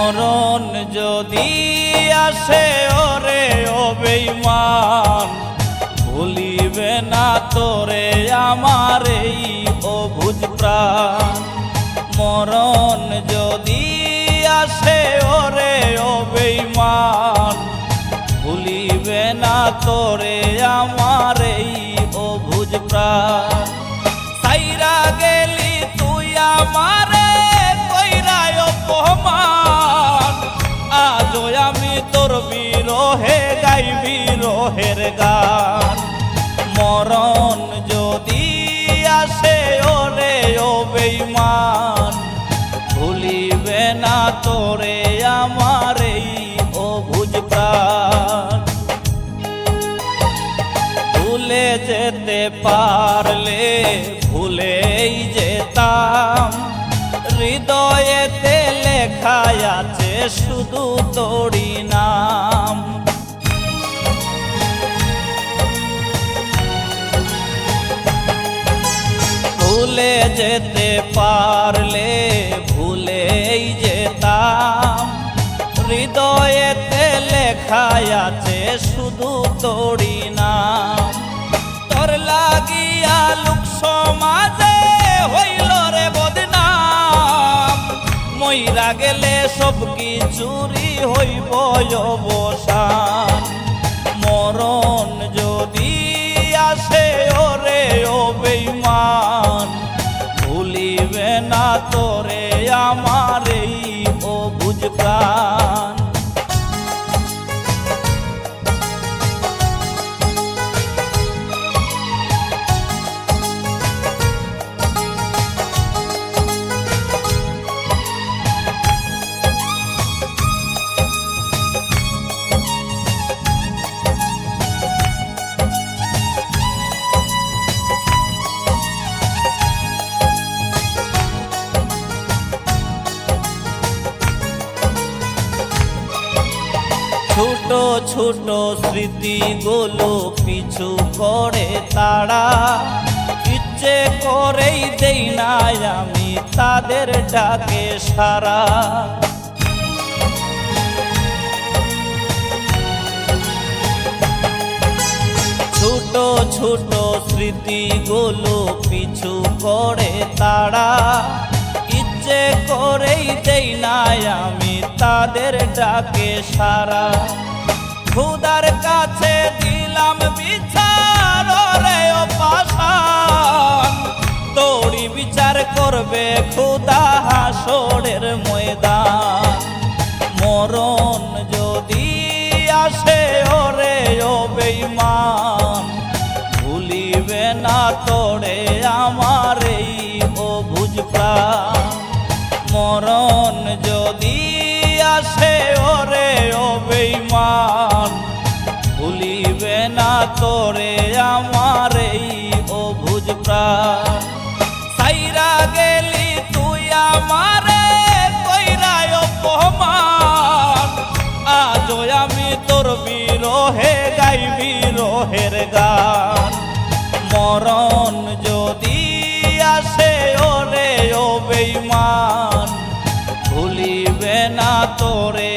মরণ যদি আসে ওরে ও বেঈমান, ভুলিবে না তোরে আমার এই অবুঝ প্রাণ। মরণ যদি আসে ওরে ও বেঈমান, ভুলিবে না তোরে আমার এই অবুঝ প্রাণ। সাইরা গেলি তুই আমারে কইরায় অপমান, আজও আমি তোর বিরহে গাই বিরহের গান। মরণ যদি আসে ওরে ও বেঈমান, ভুলিবে না তোরে আমার এই অবুঝ প্রাণ। ভুলে যেতে পারলে ভুলেই যেতাম, হৃদয়েতে লেখা আছে শুধু তোরই নাম। ভুলে যেতে পারলে ভুলেই যেতাম, হৃদয়েতে লেখা আছে শুধু তোরই নাম। তোর লাগিয়া লোক সমাজে হইল রে বদনাম, মইরা গেলে সব কিছুরই হইব অবসান। মরণ যদি আসে ওরে ও বেঈমান, ভুলিবে না তোরে আমার এই অবুঝ প্রাণ। ছোট ছোট স্মৃতিগুলো পিছু করে তারা, ইচ্ছে করেই দেই না আমি তাদের ডাকে সারা। ছোট ছোট স্মৃতিগুলো পিছু করে তারা, ইচ্ছে করেই দেই না আমি তাদের ডাকে সারা। খোদার কাছে দিলাম বিচার রে ও পাষাণ, তোরই বিচার করবে খোদা হাসরের ময়দান। মরণ যদি আসে ওরে ও বেঈমান, ভুলিবে না তোরে আমার এই অবুঝ প্রাণ। মরণ যদি আসে ওরে ও বেঈমান, ভুলিবে না তোরে আমার এই অবুঝ প্রাণ। সাইরা গেলি তুই আমারে কইরায় অপমান, আজও আমি তোর বিরহে গাই বিরহের গান। মরণ যদি আসে ওরে ও বেঈমান, ভুলিবে না তোরে